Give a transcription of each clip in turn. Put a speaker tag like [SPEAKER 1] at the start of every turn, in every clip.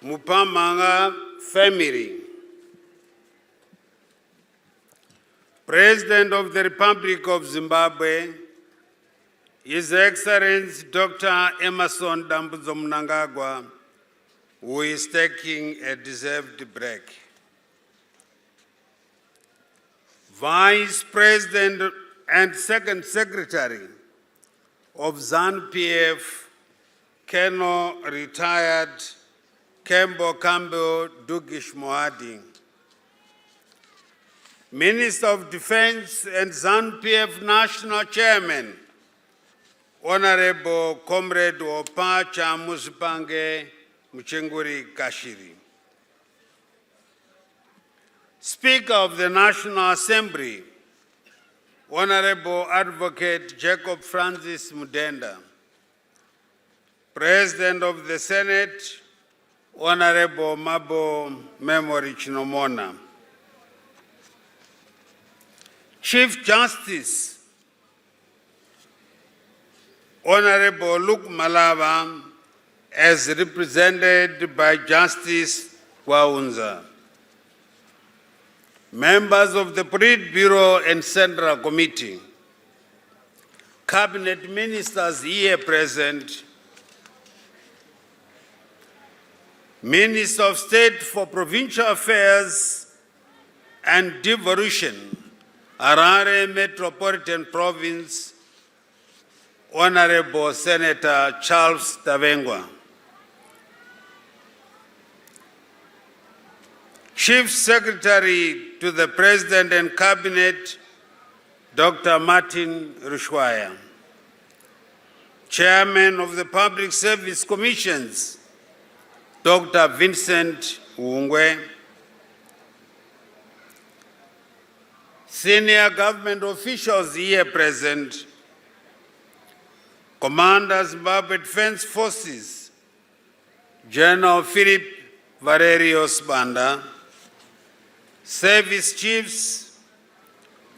[SPEAKER 1] Mpamanga family, President of the Republic of Zimbabwe, His Excellency Dr. Emmerson Dambudzo Mnangagwa, who is taking a deserved break. Vice President and Second Secretary of ZANU-PF, Colonel retired Kembo Kambo Dugish Moadi, Minister of Defense and ZANU-PF National Chairman, Honorable Comrade Opacha Musipange Muchenguri Kashiri, Speaker of the National Assembly, Honorable Advocate Jacob Francis Mudenda, President of the Senate, Honorable Mabo Memory Chinomona, Chief Justice, Honorable Luke Malava, as represented by Justice Waunza, members of the Politburo and Central Committee, Cabinet Ministers here present, Minister of State for Provincial Affairs and Devolution, Harare Metropolitan Province, Honorable Senator Charles Tavengwa, Chief Secretary to the President and Cabinet, Dr. Martin Rushwaya, Chairman of the Public Service Commissions, Dr. Vincent Ungwe, senior government officials here present, Commander Zimbabwe Defense Forces, General Philip Valerius Banda, service chiefs,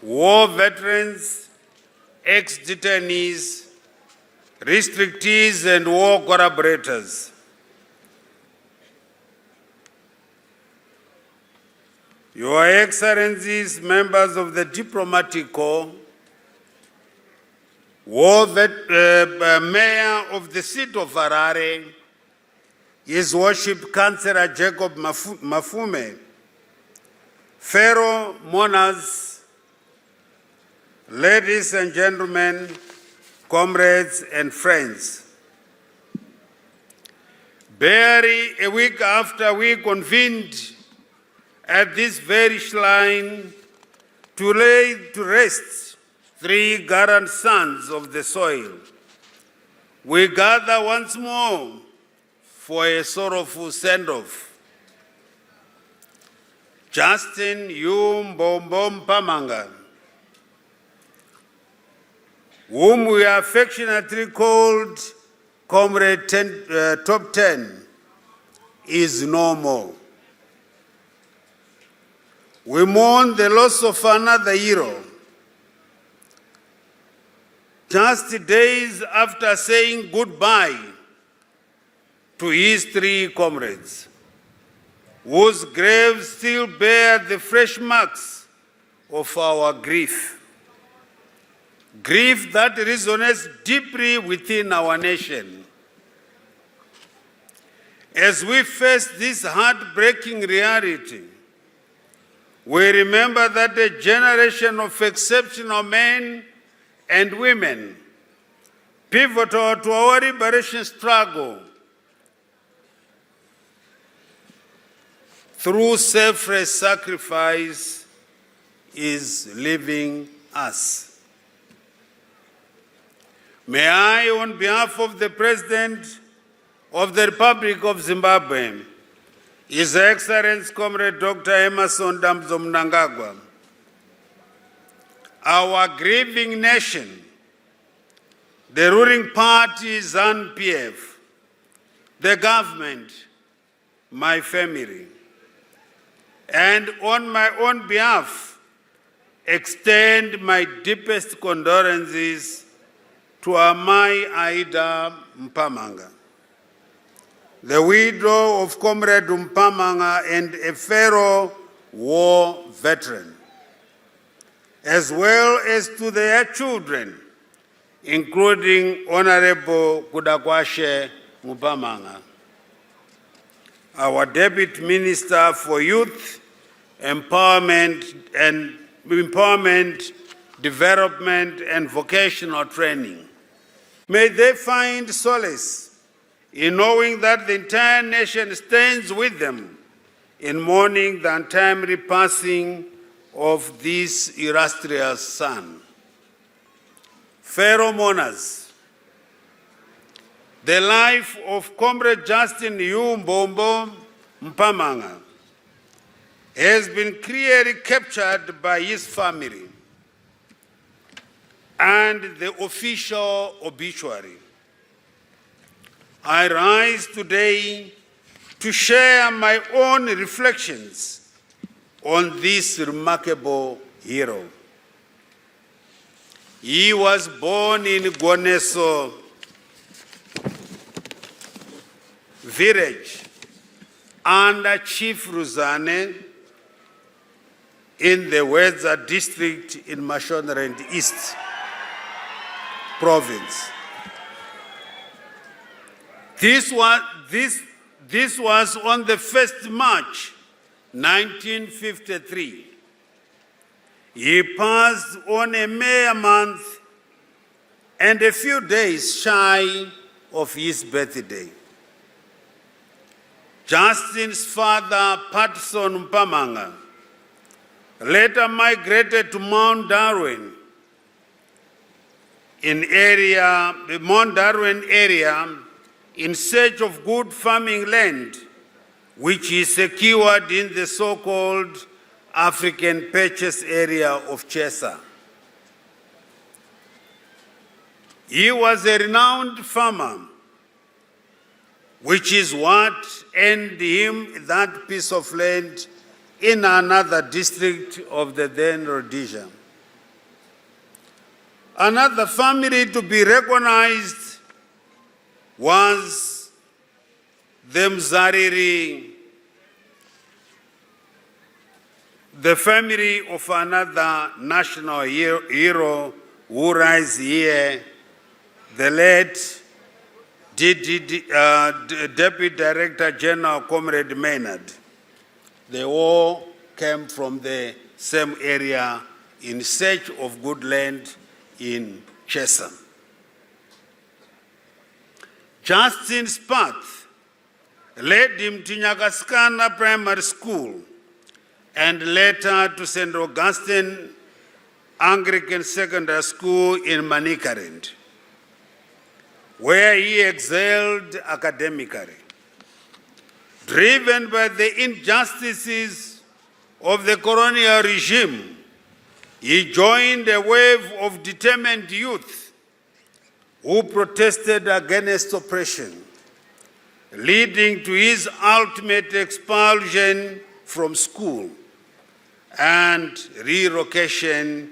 [SPEAKER 1] war veterans, ex-detainees, restrictees and war collaborators. Your Excellencies, members of the Diplomatic Corps, Mayor of the City of Harare, His Worship Councillor Jacob Mafume, fellow mourners, ladies and gentlemen, comrades and friends. Barely a week after we convened at this very shrine to lay to rest three gallant sons of the soil, we gather once more for a sorrowful send-off. Justin Mbombo Mpamanga, whom we affectionately called Comrade Top 10, is no more. We mourn the loss of another hero, just days after saying goodbye to his three comrades, whose graves still bear the fresh marks of our grief. Grief that resonates deeply within our nation. As we face this heartbreaking reality, we remember that a generation of exceptional men and women, pivotal to our liberation struggle, through selfless sacrifice, is leaving us. May I, on behalf of the President of the Republic of Zimbabwe, His Excellency Comrade Dr. Emmerson Dambudzo Mnangagwa, our grieving nation, the ruling party ZANU-PF, the government, my family, and on my own behalf, extend my deepest condolences to Amai Aida Mpamanga. the widow of Comrade Mpamanga and a fellow war veteran, as well as to their children, including Honorable Kudakwashe Mpamanga, our Deputy Minister for Youth, Empowerment, Development, and Vocational Training. May they find solace in knowing that the entire nation stands with them in mourning the untimely passing of this illustrious son. Fellow mourners, the life of Comrade Justin Mbombo Mpamanga has been clearly captured by his family and the official obituary. I rise today to share my own reflections on this remarkable hero. He was born in Gwaneso village under Chief Ruzane in the Weza district in Mashonaland East province. This was on the 1st March 1953. He passed on a mere month and a few days shy of his birthday. Justin's father, Patriotism Mpamanga, later migrated to Mount Darwin area in search of good farming land, which he secured in the so-called African Purchase area of Chesa. He was a renowned farmer, which is what earned him that piece of land in another district of the then Rhodesia. Another family to be recognized was the Mzariri, the family of another national hero who rises here, the late Deputy Director General Comrade Maynard. They all came from the same area in search of good land in Chesa. Justin's path led him to Nyagaskana Primary School and later to St. Augustine Anglican Secondary School in Manicaland, where he excelled academically. Driven by the injustices of the colonial regime, he joined a wave of determined youth who protested against oppression, leading to his ultimate expulsion from school and relocation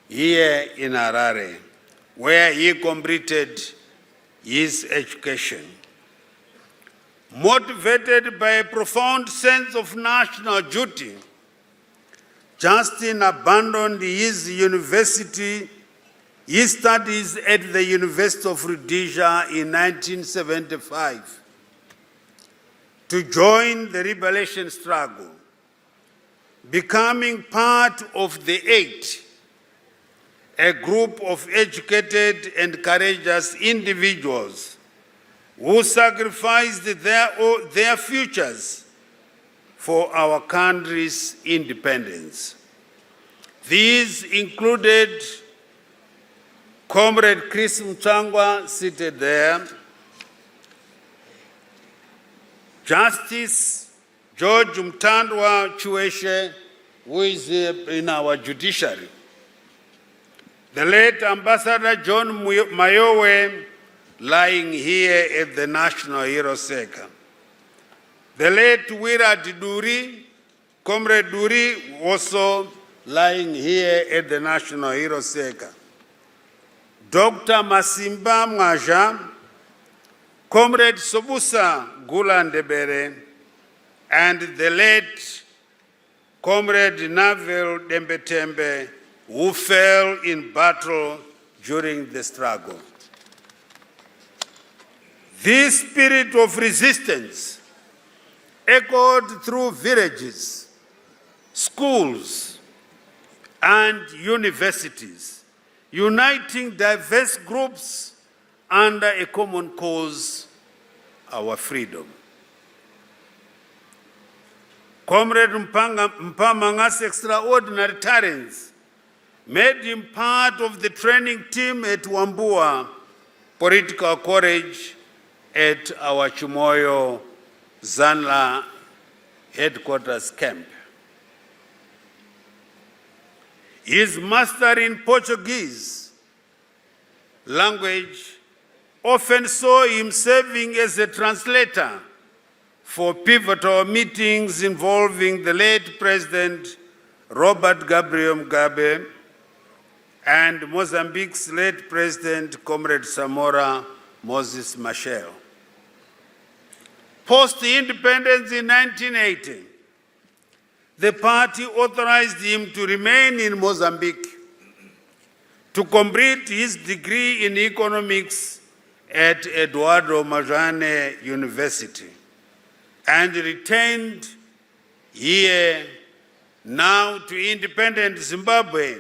[SPEAKER 1] here in Harare, where he completed his education. Motivated by a profound sense of national duty, Justin abandoned his studies at the University of Rhodesia in 1975 to join the liberation struggle, becoming part of the Eight, a group of educated and courageous individuals who sacrificed their futures for our country's independence. These included Comrade Chris Mchangwa, seated there, Justice George Mtandwa Chueshe, who is in our judiciary, the late Ambassador John Mayowe, lying here at the National Hero Center, the late Wirad Duri, Comrade Duri, also lying here at the National Hero Center, Dr. Masimba Mwaja, Comrade Sobusa Gula Ndebere, and the late Comrade Navel Dembetembe, who fell in battle during the struggle. This spirit of resistance echoed through villages, schools, and universities, uniting diverse groups under a common cause, our freedom. Comrade Mpamanga's extraordinary talents made him part of the training team at Wambua Political College at our Chimoyo Zanla headquarters camp. His master in Portuguese language often saw him serving as a translator for pivotal meetings involving the late President Robert Gabriel Mugabe and Mozambique's late President Comrade Samora Moses Machel. Post-independence in 1980, the party authorized him to remain in Mozambique to complete his degree in economics at Eduardo Majane University and returned here now to independent Zimbabwe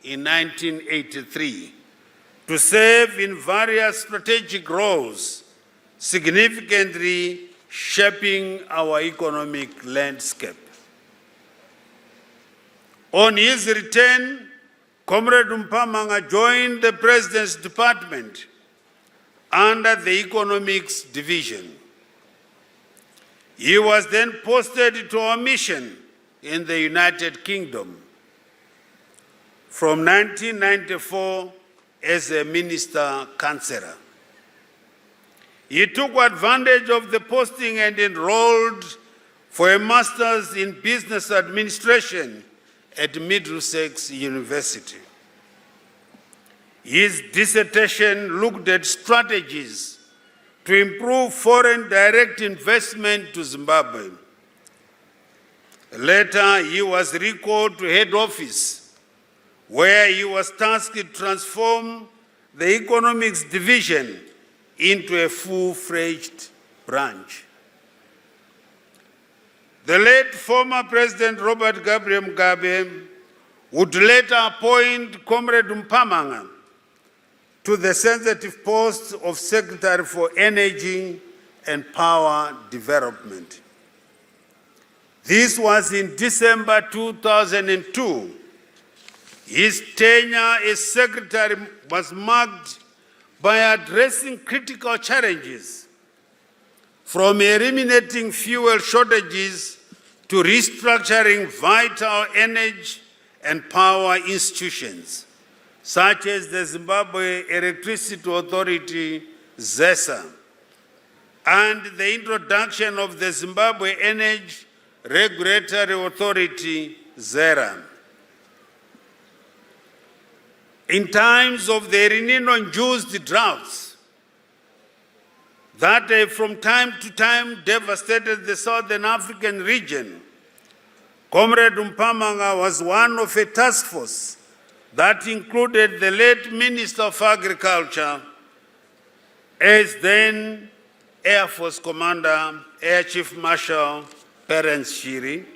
[SPEAKER 1] in 1983 to serve in various strategic roles, significantly shaping our economic landscape. On his return, Comrade Mpamanga joined the President's Department under the Economics Division. He was then posted to a mission in the United Kingdom from 1994 as a Minister Councillor. He took advantage of the posting and enrolled for a Master's in Business Administration at Middlesex University. His dissertation looked at strategies to improve foreign direct investment to Zimbabwe. Later, he was recalled to head office, where he was tasked to transform the economics division into a full-fledged branch. The late former President Robert Gabriel Mugabe would later appoint Comrade Mpamanga to the sensitive post of Secretary for Energy and Power Development. This was in December 2002. His tenure as Secretary was marked by addressing critical challenges, from eliminating fuel shortages to restructuring vital energy and power institutions, such as the Zimbabwe Electricity Authority, ZESA, and the introduction of the Zimbabwe Energy Regulatory Authority, ZERA. In times of the El Nino-induced droughts that from time to time devastated the Southern African region, Comrade Mpamanga was one of a task force that included the late Minister of Agriculture, as then Air Force Commander, Air Chief Marshal Terence Shiri,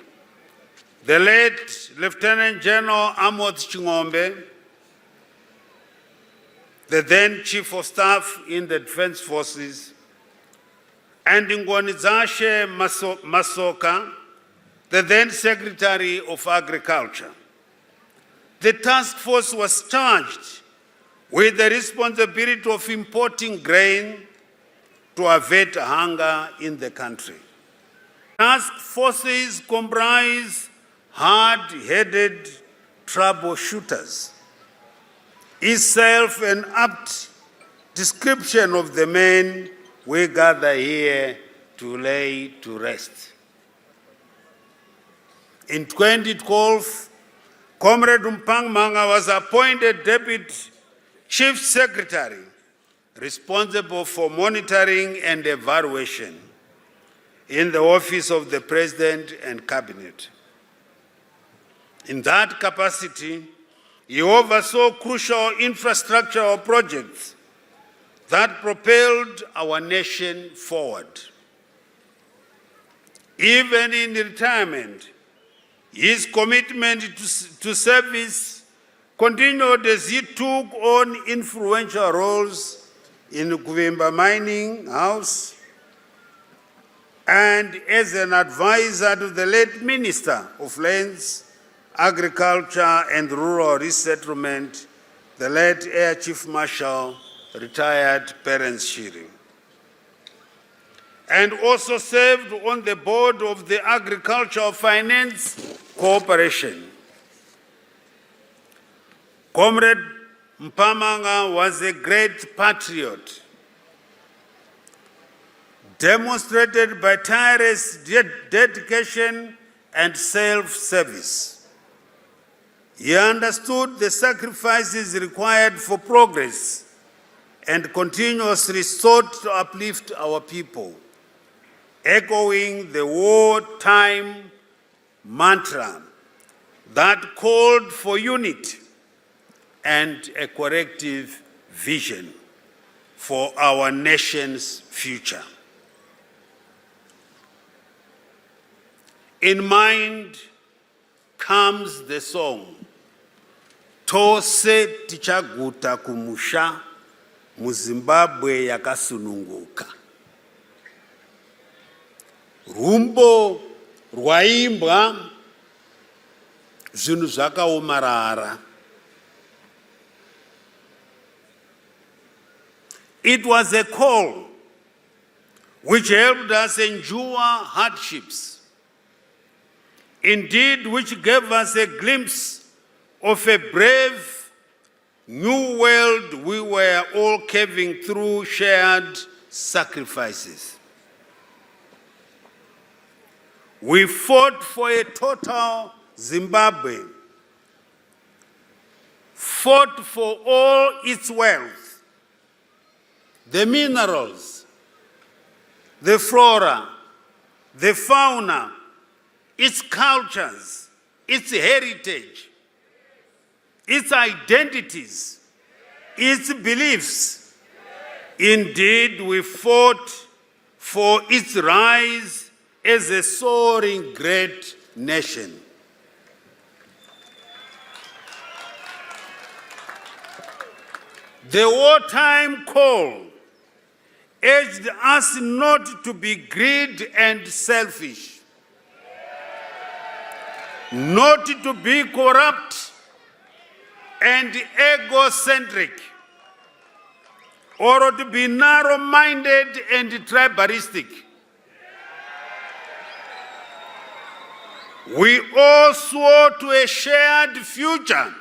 [SPEAKER 1] the late Lieutenant General Amos Chingombe, the then Chief of Staff in the Defense Forces, and Ngwanizashe Masoka, the then Secretary of Agriculture. The task force was charged with the responsibility of importing grain to avert hunger in the country. Task forces comprise hard-headed troubleshooters. Itself an apt description of the men we gather here to lay to rest. In 2012, Comrade Mpamanga was appointed Deputy Chief Secretary, responsible for monitoring and evaluation in the Office of the President and Cabinet. In that capacity, he oversaw crucial infrastructural projects that propelled our nation forward. Even in retirement, his commitment to service continued as he took on influential roles in Kuvimba Mining House and as an advisor to the late Minister of Lands, Agriculture and Rural Resettlement, the late Air Chief Marshal, retired Perence Shiri, and also served on the board of the Agricultural Finance Corporation. Comrade Mpamanga was a great patriot, demonstrated by tireless dedication and self-service. He understood the sacrifices required for progress and continuously sought to uplift our people, echoing the wartime mantra that called for unity and a collective vision for our nation's future. In mind comes the song, Tose tichaguta kumusha, muZimbabwe yakasununguka. Rumbo rwaimbwa zvinhu zvakaomarara. It was a call which helped us endure hardships, indeed which gave us a glimpse of a brave new world we were all carving through shared sacrifices. We fought for a total Zimbabwe, fought for all its wealth, the minerals, the flora, the fauna, its cultures, its heritage, its identities, its beliefs. Indeed, we fought for its rise as a soaring great nation. The wartime call urged us not to be greedy and selfish, not to be corrupt and egocentric, or to be narrow-minded and tribalistic. We all swore to a shared future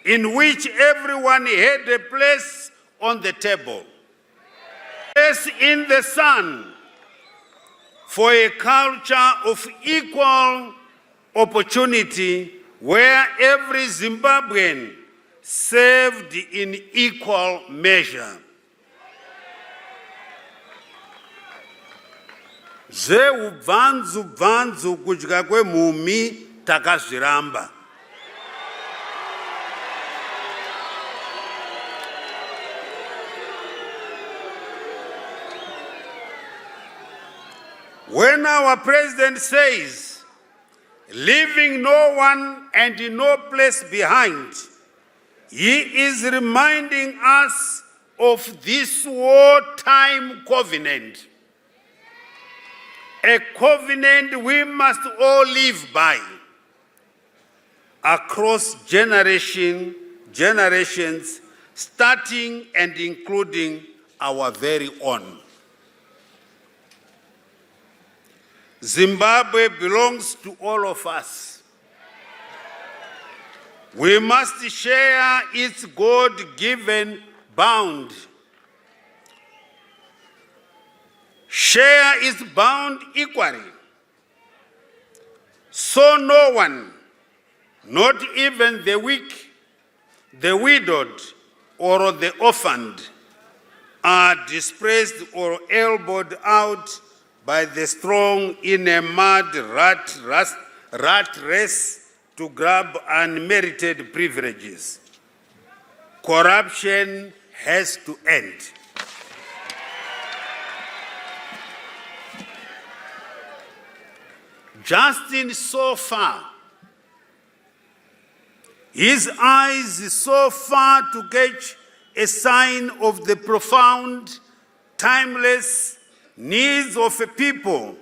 [SPEAKER 1] in which everyone had a place on the table, place in the sun, for a culture of equal opportunity where every Zimbabwean served in equal measure. Zveubvanzu kudya kwemhumhi takazviramba. When our president says, leaving no one and no place behind, he is reminding us of this wartime covenant, a covenant we must all live by across generations, starting and including our very own. Zimbabwe belongs to all of us. We must share its God-given bound. Share its bound equally. So no one, not even the weak, the widowed, or the orphaned, are displaced or elbowed out by the strong in a mad rat race to grab unmerited privileges. Corruption has to end. Justin so far, his eyes so far to catch a sign of the profound, timeless needs of a people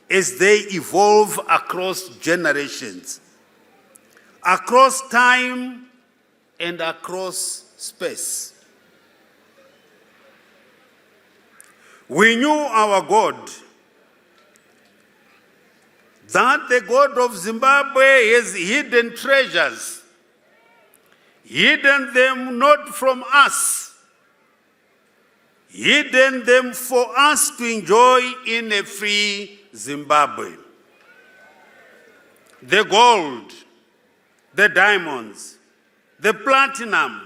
[SPEAKER 1] as they evolve across generations, across time and across space. We knew our God, that the God of Zimbabwe has hidden treasures, hidden them not from us, hidden them for us to enjoy in a free Zimbabwe. The gold, the diamonds, the platinum,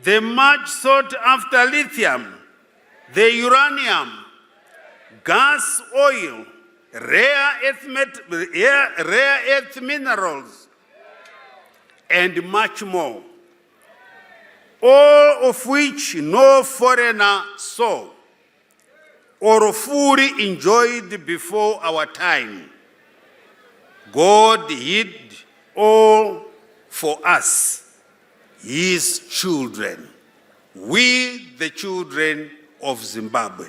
[SPEAKER 1] the much sought after lithium, the uranium, gas, oil, rare earth minerals, and much more, all of which no foreigner saw or fully enjoyed before our time. God hid all for us, his children, we the children of Zimbabwe.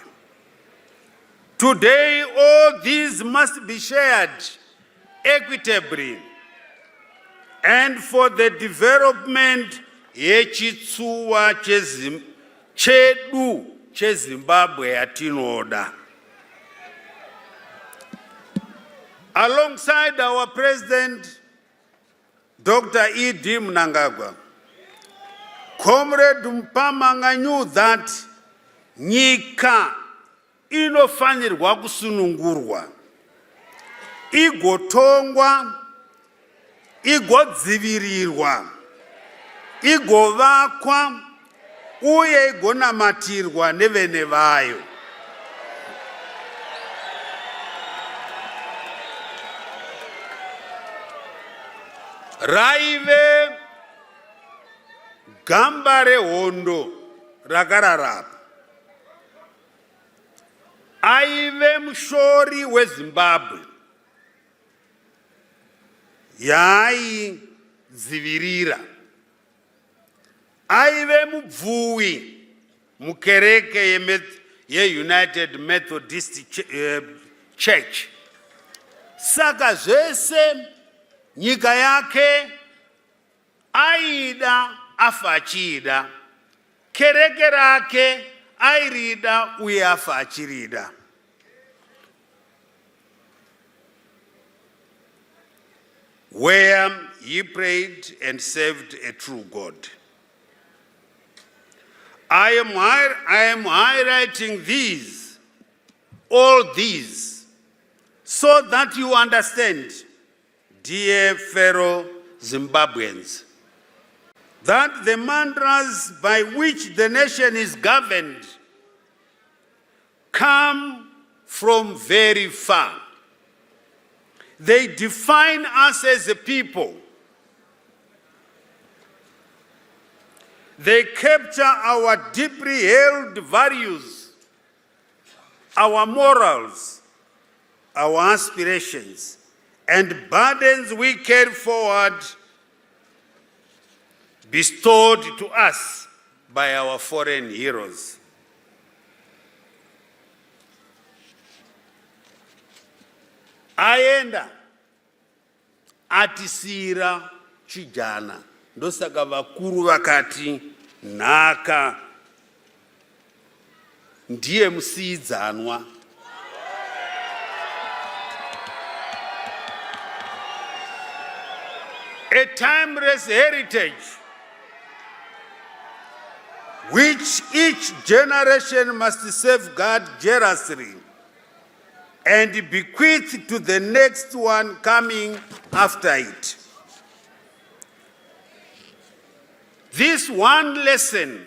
[SPEAKER 1] Today, all these must be shared equitably and for the development yechitsuwa chedu cheZimbabwe yatinoda. Alongside our President, Dr. E.D. Mnangagwa, Comrade Mpamanga knew that nyika inofanirwa kusunungurwa, igotongwa, igodzivirirwa, igovakwa, uye igonamatirwa nevene vayo. Raive gamba rehondo rakararapa. Aive mushori weZimbabwe yaidzivirira. Aive mubvuwi mukereke yeUnited Methodist Church. Saka zvese nyika yake aida afa achida, kereke rake airida uye afa achirida. Where he prayed and served a true God. I am highlighting all these, so that you understand, dear fellow Zimbabweans, that the mantras by which the nation is governed come from very far. They define us as a people. They capture our deeply held values, our morals, our aspirations, and burdens we carry forward, bestowed to us by our foreign heroes. Aenda atisira chijana, ndosaka vakuru vakati nhaka ndiye musiidzanwa. A timeless heritage which each generation must safeguard jealously and bequeath to the next one coming after it. This one lesson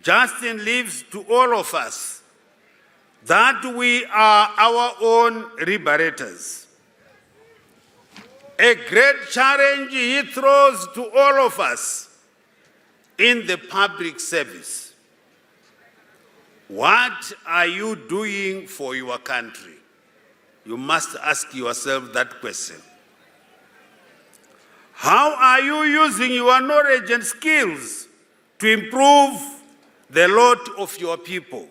[SPEAKER 1] Justin leaves to all of us that we are our own liberators. A great challenge he throws to all of us in the public service. What are you doing for your country? You must ask yourself that question. How are you using your knowledge and skills to improve the lot of your people?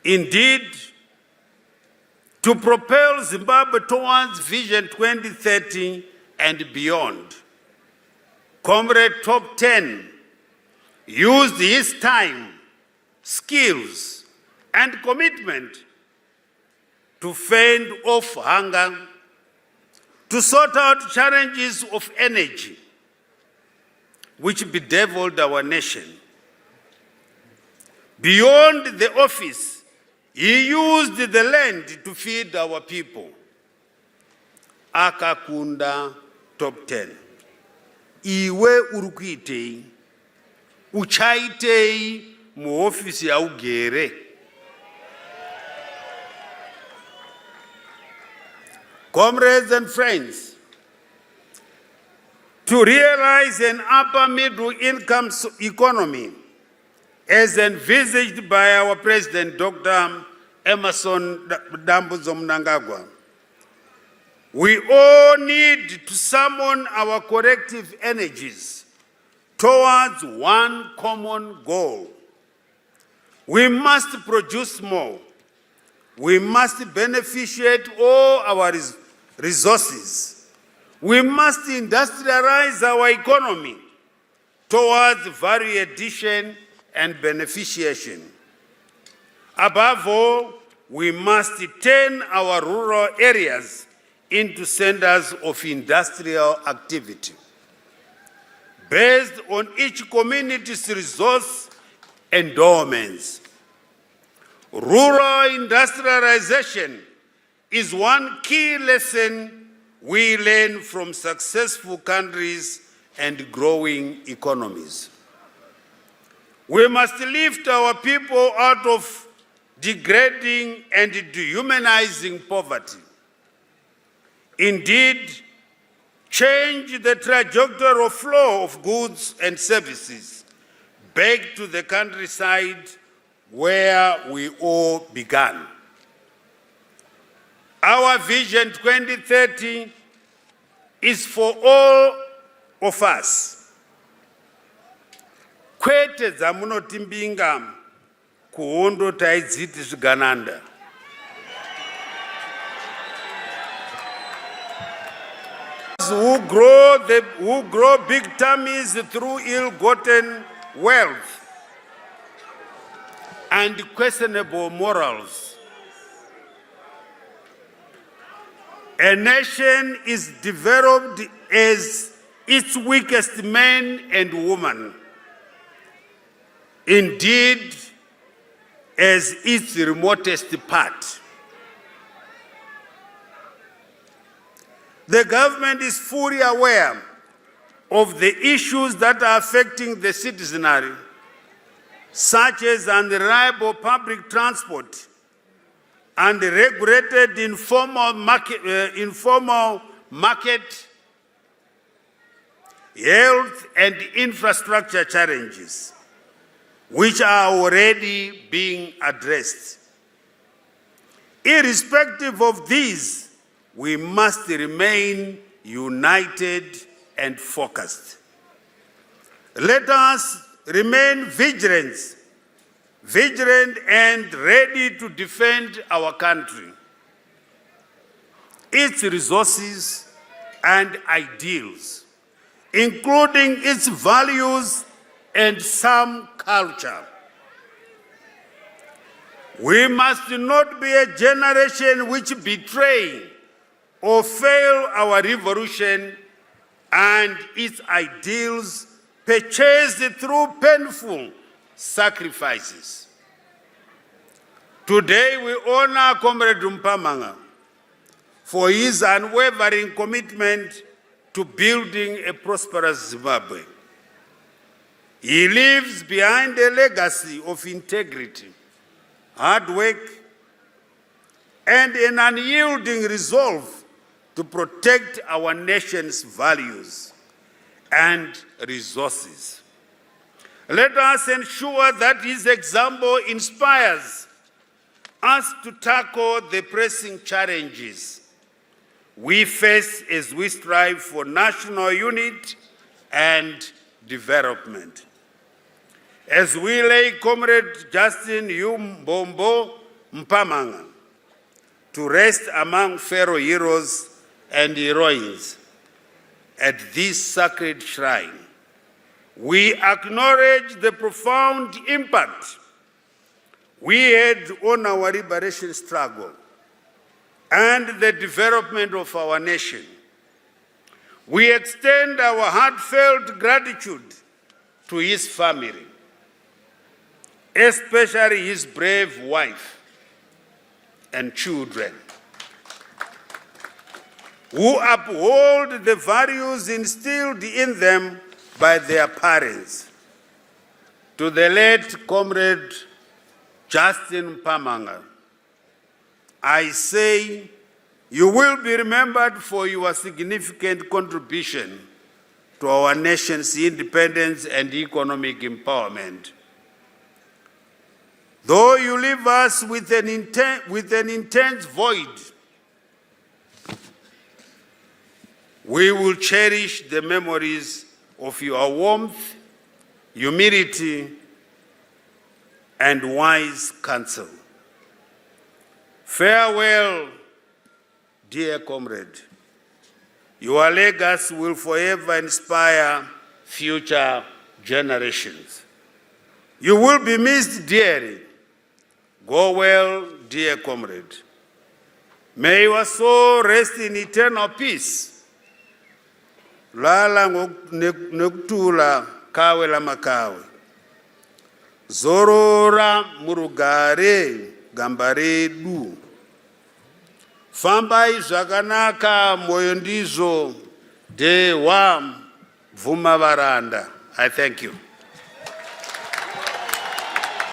[SPEAKER 1] Indeed, to propel Zimbabwe towards Vision 2030 and beyond, Comrade Top 10 used his time, skills, and commitment to fend off hunger, to sort out challenges of energy which bedeviled our nation. Beyond the office, he used the land to feed our people. Akakunda Top 10. Iwe urukuitei, uchaitei mu ofisi ya ugere. Comrades and friends, to realize an upper middle income economy as envisaged by our President, Dr. Emerson Dambudzo Mnangagwa, we all need to summon our collective energies towards one common goal. We must produce more. We must beneficiate all our resources. We must industrialize our economy towards value addition and beneficiation. Above all, we must turn our rural areas into centers of industrial activity. Based on each community's resource endowments, rural industrialization is one key lesson we learn from successful countries and growing economies. We must lift our people out of degrading and dehumanizing poverty. Indeed, change the trajectory of flow of goods and services back to the countryside where we all began. Our Vision 2030 is for all of us. Kwete zamunotimbinga kuondo taidziti zvigananda. Who grow big tummies through ill-gotten wealth and questionable morals. A nation is developed as its weakest man and woman. Indeed, as its remotest part. The government is fully aware of the issues that are affecting the citizenry, such as unreliable public transport and regulated informal market, health and infrastructure challenges, which are already being addressed. Irrespective of these, we must remain united and focused. Let us remain vigilant and ready to defend our country, its resources and ideals, including its values and some culture. We must not be a generation which betray or fail our revolution and its ideals purchased through painful sacrifices. Today we honor Comrade Mpamanga for his unwavering commitment to building a prosperous Zimbabwe. He leaves behind a legacy of integrity, hard work, and an unyielding resolve to protect our nation's values and resources. Let us ensure that his example inspires us to tackle the pressing challenges we face as we strive for national unity and development. As we lay Comrade Justin Mbombo Mpamanga to rest among fellow heroes and heroines at this sacred shrine, we acknowledge the profound impact we had on our liberation struggle and the development of our nation. We extend our heartfelt gratitude to his family, especially his brave wife and children, who uphold the values instilled in them by their parents. To the late Comrade Justin Mpamanga, I say, you will be remembered for your significant contribution to our nation's independence and economic empowerment. Though you leave us with an intense void, we will cherish the memories of your warmth, humility, and wise counsel. Farewell, dear comrade. Your legacy will forever inspire future generations. You will be missed dearly. Go well, dear comrade. May your soul rest in eternal peace. Lala nekutula kawe la makawe. Zorora murugare gambaredu. Fambai zvakanaka moyo ndizo de wa bvuma varanda. I thank you.